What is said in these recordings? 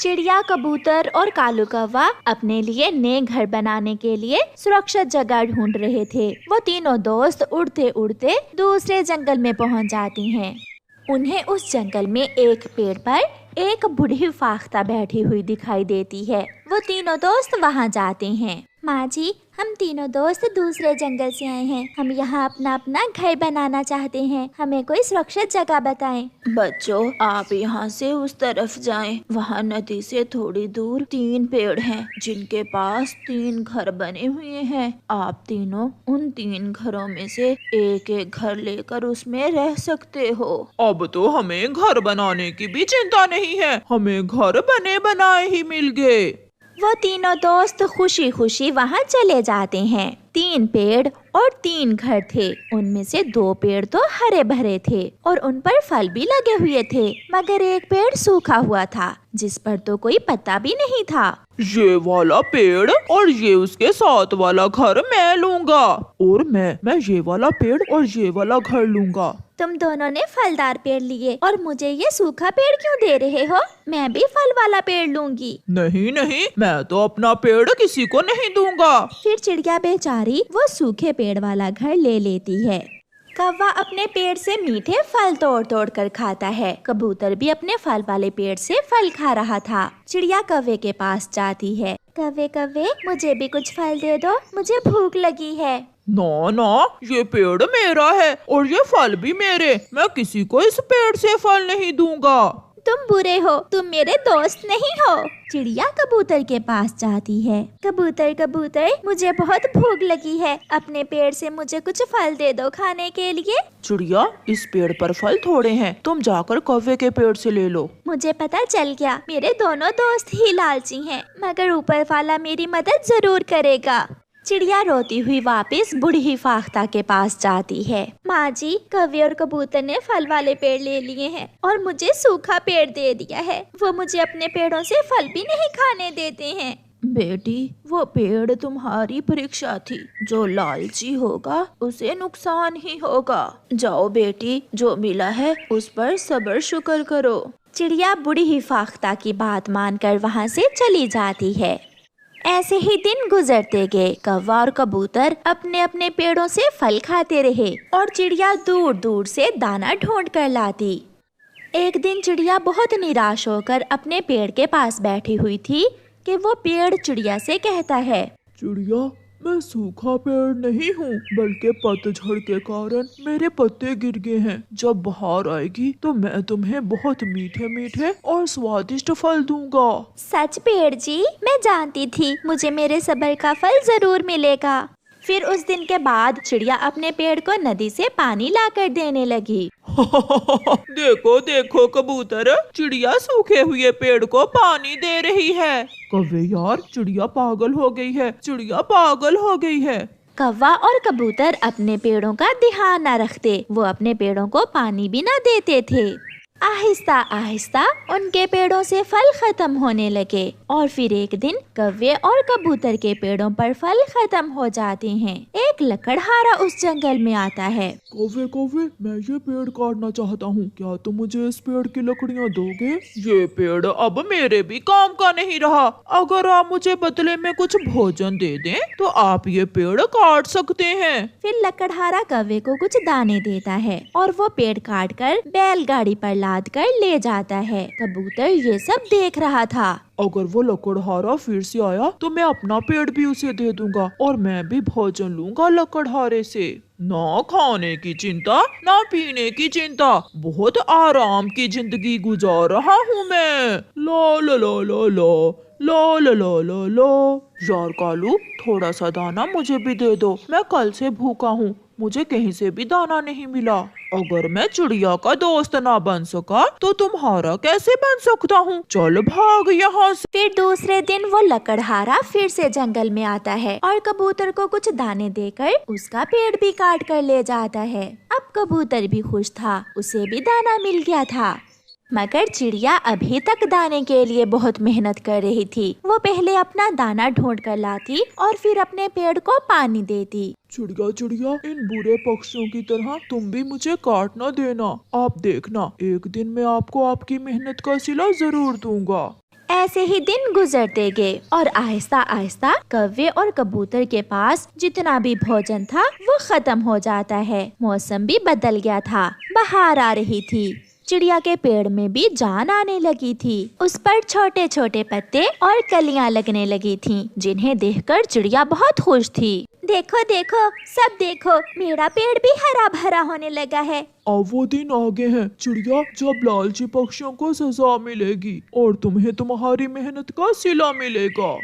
चिड़िया, कबूतर और कालू कौवा अपने लिए नए घर बनाने के लिए सुरक्षित जगह ढूंढ रहे थे। वो तीनों दोस्त उड़ते उड़ते दूसरे जंगल में पहुंच जाती हैं। उन्हें उस जंगल में एक पेड़ पर एक बूढ़ी फाख्ता बैठी हुई दिखाई देती है। वो तीनों दोस्त वहां जाते हैं। माँ जी, हम तीनों दोस्त दूसरे जंगल से आए हैं। हम यहाँ अपना अपना घर बनाना चाहते हैं। हमें कोई सुरक्षित जगह बताएं। बच्चों, आप यहाँ से उस तरफ जाएं। वहाँ नदी से थोड़ी दूर 3 पेड़ हैं, जिनके पास 3 घर बने हुए हैं। आप तीनों उन 3 घरों में से एक एक घर लेकर उसमें रह सकते हो। अब तो हमें घर बनाने की भी चिंता नहीं है, हमें घर बने बनाए ही मिल गए। वो तीनों दोस्त खुशी खुशी वहाँ चले जाते हैं। 3 पेड़ और 3 घर थे। उनमें से 2 पेड़ तो हरे भरे थे और उन पर फल भी लगे हुए थे, मगर एक पेड़ सूखा हुआ था जिस पर तो कोई पत्ता भी नहीं था। ये वाला पेड़ और ये उसके साथ वाला घर मैं लूंगा, और मैं ये वाला पेड़ और ये वाला घर लूंगा। तुम दोनों ने फलदार पेड़ लिए और मुझे ये सूखा पेड़ क्यों दे रहे हो? मैं भी फल वाला पेड़ लूंगी। नहीं नहीं, मैं तो अपना पेड़ किसी को नहीं दूंगा। फिर चिड़िया बेचारी वो सूखे पेड़ वाला घर ले लेती है। कौवा अपने पेड़ से मीठे फल तोड़ तोड़ कर खाता है। कबूतर भी अपने फल वाले पेड़ से फल खा रहा था। चिड़िया कौवे के पास जाती है। कौवे कौवे, मुझे भी कुछ फल दे दो, मुझे भूख लगी है। ना ना, ये पेड़ मेरा है और ये फल भी मेरे। मैं किसी को इस पेड़ से फल नहीं दूंगा। तुम बुरे हो, तुम मेरे दोस्त नहीं हो। चिड़िया कबूतर के पास जाती है। कबूतर कबूतर, मुझे बहुत भूख लगी है, अपने पेड़ से मुझे कुछ फल दे दो खाने के लिए। चिड़िया, इस पेड़ पर फल थोड़े हैं, तुम जाकर कौवे के पेड़ से ले लो। मुझे पता चल गया, मेरे दोनों दोस्त ही लालची हैं, मगर ऊपर वाला मेरी मदद जरूर करेगा। चिड़िया रोती हुई वापस बूढ़ी फाख्ता के पास जाती है। माँ जी, कौवे और कबूतर ने फल वाले पेड़ ले लिए हैं और मुझे सूखा पेड़ दे दिया है। वो मुझे अपने पेड़ों से फल भी नहीं खाने देते हैं। बेटी, वो पेड़ तुम्हारी परीक्षा थी। जो लालची होगा उसे नुकसान ही होगा। जाओ बेटी, जो मिला है उस पर सब्र शुक्र करो। चिड़िया बूढ़ी फाख्ता की बात मानकर वहाँ से चली जाती है। ऐसे ही दिन गुजरते गए। कौवा और कबूतर अपने अपने पेड़ों से फल खाते रहे और चिड़िया दूर दूर से दाना ढूंढ कर लाती। एक दिन चिड़िया बहुत निराश होकर अपने पेड़ के पास बैठी हुई थी कि वो पेड़ चिड़िया से कहता है, चिड़िया, मैं सूखा पेड़ नहीं हूँ, बल्कि पतझड़ के कारण मेरे पत्ते गिर गए हैं। जब बहार आएगी तो मैं तुम्हें बहुत मीठे मीठे और स्वादिष्ट फल दूंगा। सच पेड़ जी, मैं जानती थी मुझे मेरे सब्र का फल जरूर मिलेगा। फिर उस दिन के बाद चिड़िया अपने पेड़ को नदी से पानी लाकर देने लगी। देखो देखो कबूतर, चिड़िया सूखे हुए पेड़ को पानी दे रही है। कौवे यार, चिड़िया पागल हो गई है, चिड़िया पागल हो गई है। कौवा और कबूतर अपने पेड़ों का ध्यान न रखते, वो अपने पेड़ों को पानी भी न देते थे। आहिस्ता आहिस्ता उनके पेड़ों से फल खत्म होने लगे और फिर एक दिन कौवे और कबूतर के पेड़ों पर फल खत्म हो जाते हैं। एक लकड़हारा उस जंगल में आता है। कौवे कौवे, मैं ये पेड़ काटना चाहता हूँ, क्या तुम मुझे इस पेड़ की लकड़ियाँ दोगे? ये पेड़ अब मेरे भी काम का नहीं रहा। अगर आप मुझे बदले में कुछ भोजन दे दें तो आप ये पेड़ काट सकते हैं। फिर लकड़हारा कौवे को कुछ दाने देता है और वो पेड़ काट कर बैलगाड़ी पर लाद कर ले जाता है। कबूतर ये सब देख रहा था। अगर वो लकड़हारा फिर से आया तो मैं अपना पेड़ भी उसे दे दूंगा और मैं भी भोजन लूंगा लकड़हारे से। ना खाने की चिंता, ना पीने की चिंता, बहुत आराम की जिंदगी गुजार रहा हूँ मैं। ला ला ला ला ला ला ला ला ला। यार कालू, थोड़ा सा दाना मुझे भी दे दो, मैं कल से भूखा हूँ, मुझे कहीं से भी दाना नहीं मिला। अगर मैं चिड़िया का दोस्त ना बन सका तो तुम्हारा कैसे बन सकता हूँ? चल भाग यहाँ से। फिर दूसरे दिन वो लकड़हारा फिर से जंगल में आता है और कबूतर को कुछ दाने देकर उसका पेड़ भी काट कर ले जाता है। अब कबूतर भी खुश था, उसे भी दाना मिल गया था। मगर चिड़िया अभी तक दाने के लिए बहुत मेहनत कर रही थी। वो पहले अपना दाना ढूंढ कर लाती और फिर अपने पेड़ को पानी देती। चिड़िया चिड़िया, इन बुरे पक्षियों की तरह तुम भी मुझे काट न देना। आप देखना, एक दिन मैं आपको आपकी मेहनत का सिला जरूर दूंगा। ऐसे ही दिन गुजरते गए और आहिस्ता आहिस्ता कौवे और कबूतर के पास जितना भी भोजन था वो खत्म हो जाता है। मौसम भी बदल गया था, बाहर आ रही थी। चिड़िया के पेड़ में भी जान आने लगी थी। उस पर छोटे छोटे पत्ते और कलियां लगने लगी थीं, जिन्हें देखकर चिड़िया बहुत खुश थी। देखो देखो, सब देखो, मेरा पेड़ भी हरा भरा होने लगा है। अब वो दिन आगे हैं चिड़िया, जब लालची पक्षियों को सजा मिलेगी और तुम्हें तुम्हारी मेहनत का सिला मिलेगा।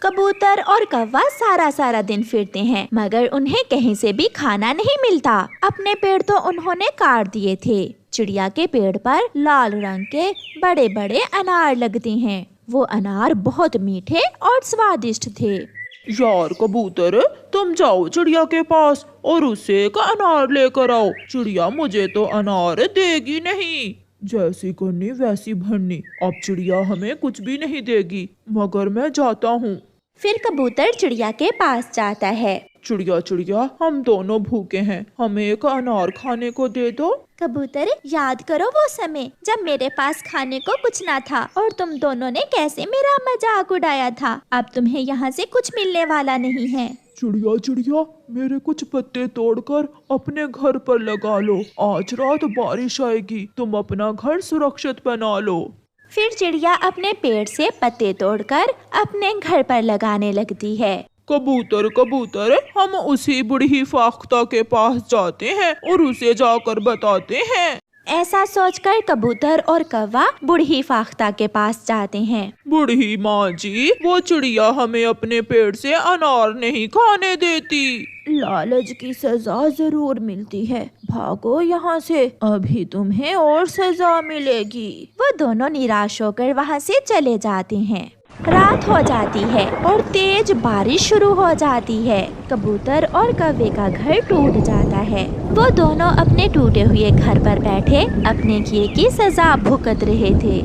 कबूतर और कौवा सारा सारा दिन फिरते हैं, मगर उन्हें कहीं से भी खाना नहीं मिलता। अपने पेड़ तो उन्होंने काट दिए थे। चिड़िया के पेड़ पर लाल रंग के बड़े बड़े अनार लगते हैं। वो अनार बहुत मीठे और स्वादिष्ट थे। यार कबूतर, तुम जाओ चिड़िया के पास और उससे एक अनार लेकर आओ। चिड़िया मुझे तो अनार देगी नहीं। जैसी करनी वैसी भरनी, अब चिड़िया हमें कुछ भी नहीं देगी, मगर मैं जाता हूँ। फिर कबूतर चिड़िया के पास जाता है। चिड़िया चिड़िया, हम दोनों भूखे हैं, हमें एक अनार खाने को दे दो। कबूतर, याद करो वो समय जब मेरे पास खाने को कुछ ना था और तुम दोनों ने कैसे मेरा मजाक उड़ाया था। अब तुम्हें यहाँ से कुछ मिलने वाला नहीं है। चिड़िया चिड़िया, मेरे कुछ पत्ते तोड़कर अपने घर पर लगा लो। आज रात बारिश आएगी, तुम अपना घर सुरक्षित बना लो। फिर चिड़िया अपने पेड़ से पत्ते तोड़कर अपने घर पर लगाने लगती है। कबूतर कबूतर, हम उसी बूढ़ी फाख्ता के पास जाते हैं और उसे जाकर बताते हैं। ऐसा सोचकर कबूतर और कौवा बूढ़ी फाख्ता के पास जाते हैं। बूढ़ी माँ जी, वो चिड़िया हमें अपने पेड़ से अनार नहीं खाने देती। लालच की सजा जरूर मिलती है, भागो यहाँ से, अभी तुम्हें और सजा मिलेगी। वो दोनों निराश होकर वहाँ से चले जाते हैं। रात हो जाती है और तेज बारिश शुरू हो जाती है। कबूतर और कौवे का घर टूट जाता है। वो दोनों अपने टूटे हुए घर पर बैठे अपने किए की सजा भुगत रहे थे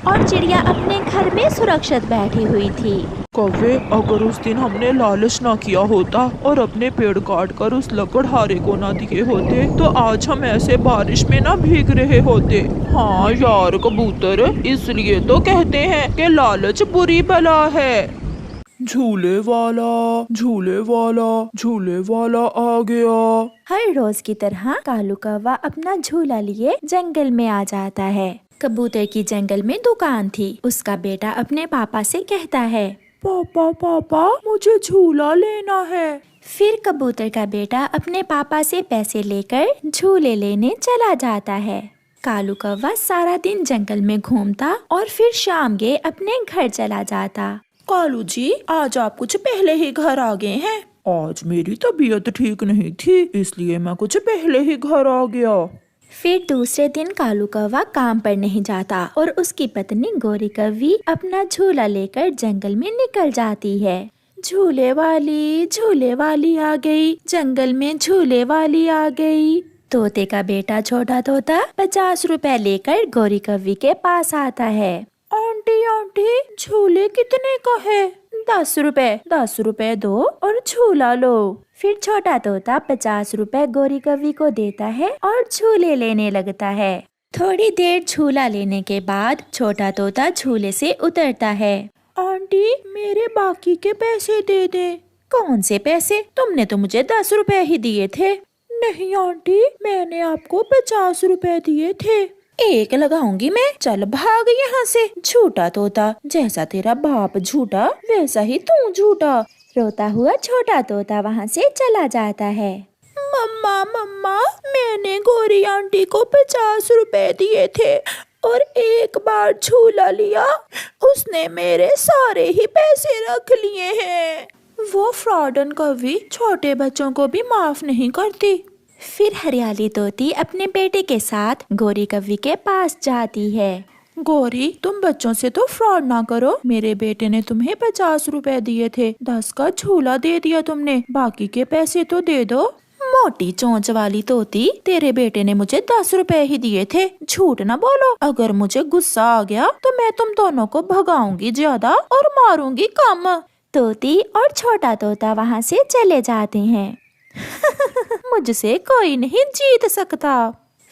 और चिड़िया अपने घर में सुरक्षित बैठी हुई थी। कौवे, अगर उस दिन हमने लालच ना किया होता और अपने पेड़ काट कर उस लकड़हारे को ना दिए होते, तो आज हम ऐसे बारिश में ना भीग रहे होते। हाँ यार कबूतर, इसलिए तो कहते हैं कि लालच बुरी बला है। झूले वाला झूले वाला झूले वाला आ गया। हर रोज की तरह कालू कौवा अपना झूला लिए जंगल में आ जाता है। कबूतर की जंगल में दुकान थी। उसका बेटा अपने पापा से कहता है, पापा पापा, मुझे झूला लेना है। फिर कबूतर का बेटा अपने पापा से पैसे लेकर झूले लेने चला जाता है। कालू कौवा सारा दिन जंगल में घूमता और फिर शाम के अपने घर चला जाता। कालू जी, आज आप कुछ पहले ही घर आ गए हैं। आज मेरी तबीयत ठीक नहीं थी, इसलिए मैं कुछ पहले ही घर आ गया। फिर दूसरे दिन कालू कौवा काम पर नहीं जाता और उसकी पत्नी गोरी कौवी अपना झूला लेकर जंगल में निकल जाती है। झूले वाली आ गई, जंगल में झूले वाली आ गई। तोते का बेटा छोटा तोता 50 रुपए लेकर गोरी कौवी के पास आता है। आंटी आंटी, झूले कितने का है? 10 रुपए दो और झूला लो। फिर छोटा तोता 50 रुपए गोरी कौवी को देता है और झूले लेने लगता है। थोड़ी देर झूला लेने के बाद छोटा तोता झूले से उतरता है। आंटी, मेरे बाकी के पैसे दे दे। कौन से पैसे? तुमने तो मुझे 10 रुपए ही दिए थे। नहीं आंटी, मैंने आपको 50 रुपए दिए थे। एक लगाऊंगी मैं, चल भाग यहाँ से। झूठा तोता, जैसा तेरा बाप झूठा वैसा ही तू झूठा। रोता हुआ छोटा तोता वहाँ से चला जाता है। मम्मा, मैंने गोरी आंटी को 50 रुपए दिए थे और एक बार झूला लिया, उसने मेरे सारे ही पैसे रख लिए हैं। वो फ्रॉडन कौवी छोटे बच्चों को भी माफ नहीं करती। फिर हरियाली तोती अपने बेटे के साथ गोरी कौवी के पास जाती है। गोरी, तुम बच्चों से तो फ्रॉड ना करो। मेरे बेटे ने तुम्हें 50 रुपए दिए थे, 10 का झूला दे दिया तुमने, बाकी के पैसे तो दे दो। मोटी चोंच वाली तोती, तेरे बेटे ने मुझे 10 रुपए ही दिए थे, झूठ ना बोलो। अगर मुझे गुस्सा आ गया तो मैं तुम दोनों को भगाऊंगी ज्यादा और मारूंगी कम। तोती और छोटा तोता वहाँ से चले जाते हैं। मुझसे कोई नहीं जीत सकता।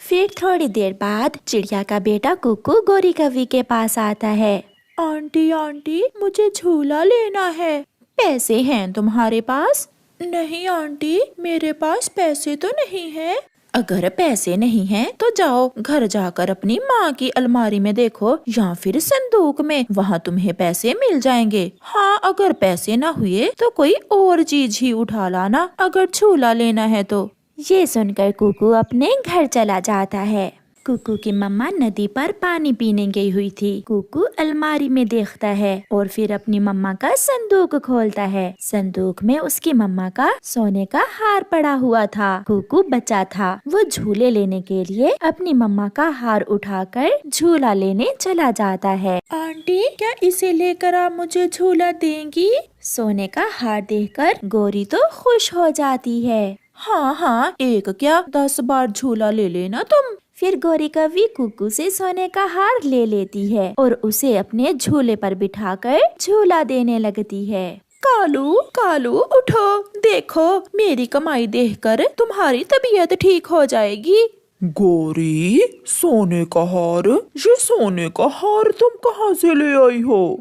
फिर थोड़ी देर बाद चिड़िया का बेटा कुकू गोरी कौवी के पास आता है। आंटी आंटी, मुझे झूला लेना है। पैसे हैं तुम्हारे पास? नहीं आंटी, मेरे पास पैसे तो नहीं है। अगर पैसे नहीं हैं तो जाओ घर जाकर अपनी माँ की अलमारी में देखो या फिर संदूक में, वहाँ तुम्हें पैसे मिल जाएंगे। हाँ, अगर पैसे ना हुए तो कोई और चीज ही उठा लाना अगर झूला लेना है तो। ये सुनकर कुकू अपने घर चला जाता है। कुकू की मम्मा नदी पर पानी पीने गई हुई थी। कुकू अलमारी में देखता है और फिर अपनी मम्मा का संदूक खोलता है। संदूक में उसकी मम्मा का सोने का हार पड़ा हुआ था। कुकू बच्चा था, वो झूले लेने के लिए अपनी मम्मा का हार उठाकर झूला लेने चला जाता है। आंटी, क्या इसे लेकर आप मुझे झूला देंगी? सोने का हार देखकर गौरी तो खुश हो जाती है। हाँ हाँ, एक क्या 10 बार झूला ले लेना तुम। फिर गौरी कव्वी कुकू से सोने का हार ले लेती है और उसे अपने झूले पर बिठाकर झूला देने लगती है। कालू कालू, उठो, देखो मेरी कमाई देखकर तुम्हारी तबीयत ठीक हो जाएगी। गौरी, सोने का हार? ये सोने का हार तुम कहाँ से ले आई हो?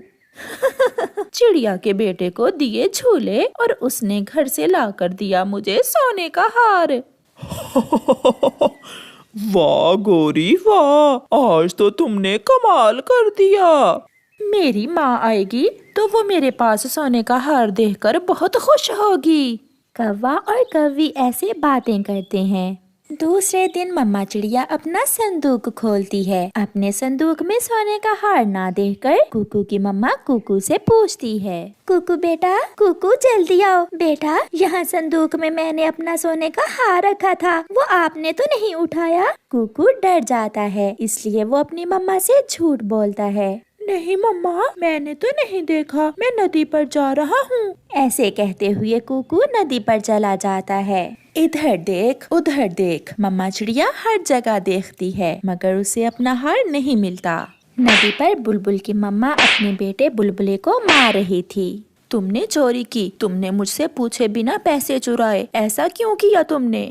चिड़िया के बेटे को दिए झूले और उसने घर से लाकर दिया मुझे सोने का हार। वाह गौरी वाह, आज तो तुमने कमाल कर दिया। मेरी माँ आएगी तो वो मेरे पास सोने का हार देखकर बहुत खुश होगी। कौवा और कव्वी ऐसे बातें करते हैं। दूसरे दिन मम्मा चिड़िया अपना संदूक खोलती है। अपने संदूक में सोने का हार ना देखकर कुकू की मम्मा कुकू से पूछती है, कुकू बेटा, कुकू जल्दी आओ बेटा, यहाँ संदूक में मैंने अपना सोने का हार रखा था, वो आपने तो नहीं उठाया? कुकू डर जाता है, इसलिए वो अपनी मम्मा से झूठ बोलता है। नहीं मम्मा, मैंने तो नहीं देखा, मैं नदी पर जा रहा हूँ। ऐसे कहते हुए कुकू नदी पर चला जाता है। इधर देख उधर देख, मम्मा चिड़िया हर जगह देखती है मगर उसे अपना हार नहीं मिलता। नदी पर बुलबुल की मम्मा अपने बेटे बुलबुले को मार रही थी। तुमने चोरी की, तुमने मुझसे पूछे बिना पैसे चुराए, ऐसा क्यों किया तुमने?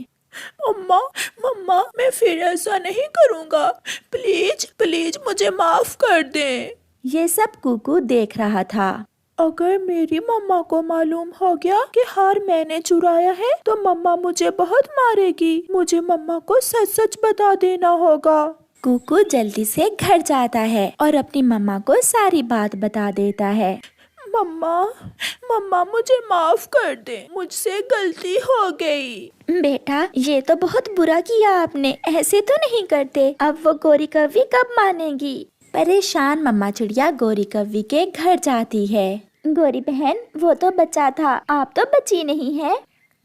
मम्मा मम्मा, मैं फिर ऐसा नहीं करूँगा, प्लीज प्लीज मुझे माफ कर दें। ये सब कुकू देख रहा था। अगर मेरी मम्मा को मालूम हो गया कि हार मैंने चुराया है तो मम्मा मुझे बहुत मारेगी। मुझे मम्मा को सच सच बता देना होगा। कुकू जल्दी से घर जाता है और अपनी मम्मा को सारी बात बता देता है। मम्मा मम्मा, मुझे माफ कर दे, मुझसे गलती हो गई। बेटा, ये तो बहुत बुरा किया आपने, ऐसे तो नहीं करते। अब वो गौरी कव्वी कब मानेगी? परेशान मम्मा चिड़िया गौरी कव्वी के घर जाती है। गौरी बहन, वो तो बच्चा था, आप तो बच्ची नहीं है।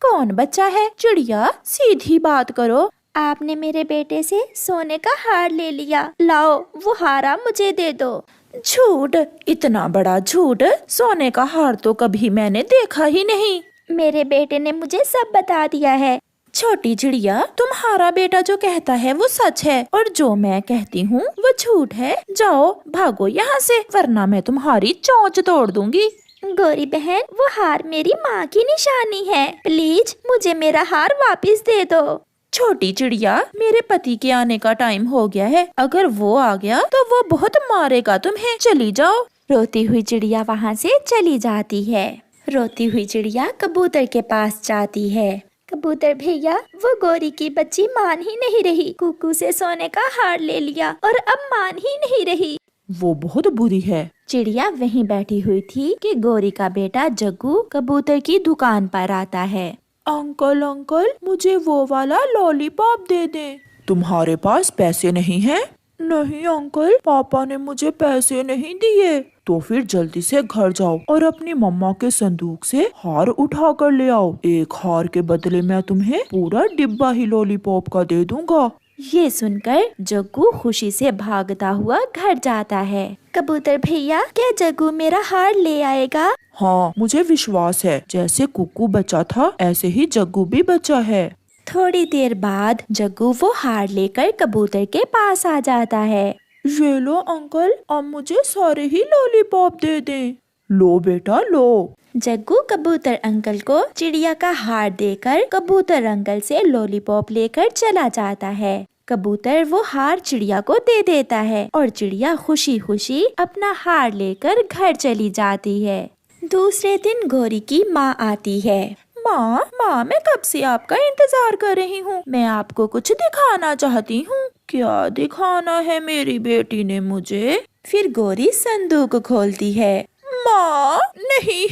कौन बच्चा है? चिड़िया, सीधी बात करो। आपने मेरे बेटे से सोने का हार ले लिया, लाओ वो हारा मुझे दे दो। झूठ, इतना बड़ा झूठ, सोने का हार तो कभी मैंने देखा ही नहीं। मेरे बेटे ने मुझे सब बता दिया है। छोटी चिड़िया, तुम्हारा बेटा जो कहता है वो सच है और जो मैं कहती हूँ वो झूठ है। जाओ भागो यहाँ से, वरना मैं तुम्हारी चोंच तोड़ दूंगी। गौरी बहन, वो हार मेरी माँ की निशानी है, प्लीज मुझे मेरा हार वापस दे दो। छोटी चिड़िया, मेरे पति के आने का टाइम हो गया है, अगर वो आ गया तो वो बहुत मारेगा तुम्हें, चली जाओ। रोती हुई चिड़िया वहाँ से चली जाती है। रोती हुई चिड़िया कबूतर के पास जाती है। कबूतर भैया, वो गौरी की बच्ची मान ही नहीं रही, कुकू से सोने का हार ले लिया और अब मान ही नहीं रही। वो बहुत बुरी है। चिड़िया वहीं बैठी हुई थी कि गौरी का बेटा जग्गू कबूतर की दुकान पर आता है। अंकल अंकल, मुझे वो वाला लॉलीपॉप दे दें। तुम्हारे पास पैसे नहीं हैं? नहीं अंकल, पापा ने मुझे पैसे नहीं दिए। तो फिर जल्दी से घर जाओ और अपनी मम्मा के संदूक से हार उठा कर ले आओ। एक हार के बदले मैं तुम्हें पूरा डिब्बा ही लॉलीपॉप का दे दूंगा। ये सुनकर जग्गू खुशी से भागता हुआ घर जाता है। कबूतर भैया, क्या जग्गू मेरा हार ले आएगा? हाँ, मुझे विश्वास है, जैसे कुकू बच्चा था ऐसे ही जग्गू भी बच्चा है। थोड़ी देर बाद जग्गू वो हार लेकर कबूतर के पास आ जाता है। ये लो अंकल, अब मुझे सारे ही लॉलीपॉप दे दें। लो बेटा लो। जग्गू कबूतर अंकल को चिड़िया का हार देकर कबूतर अंकल से लॉलीपॉप लेकर चला जाता है। कबूतर वो हार चिड़िया को दे देता है और चिड़िया खुशी खुशी अपना हार लेकर घर चली जाती है। दूसरे दिन गौरी की माँ आती है। माँ, मैं कब से आपका इंतजार कर रही हूँ। मैं आपको कुछ दिखाना चाहती हूँ। क्या दिखाना है मेरी बेटी ने मुझे? फिर गौरी संदूक खोलती है। माँ नहीं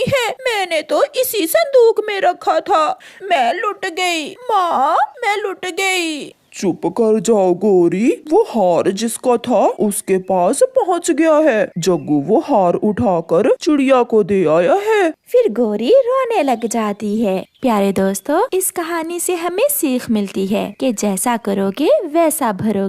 है, मैंने तो इसी संदूक में रखा था। मैं लुट गई माँ, मैं लुट गई। चुप कर जाओ गौरी, वो हार जिसका था उसके पास पहुंच गया है। जग्गू वो हार उठाकर चिड़िया को दे आया है। फिर गौरी रोने लग जाती है। प्यारे दोस्तों, इस कहानी से हमें सीख मिलती है कि जैसा करोगे वैसा भरोगे।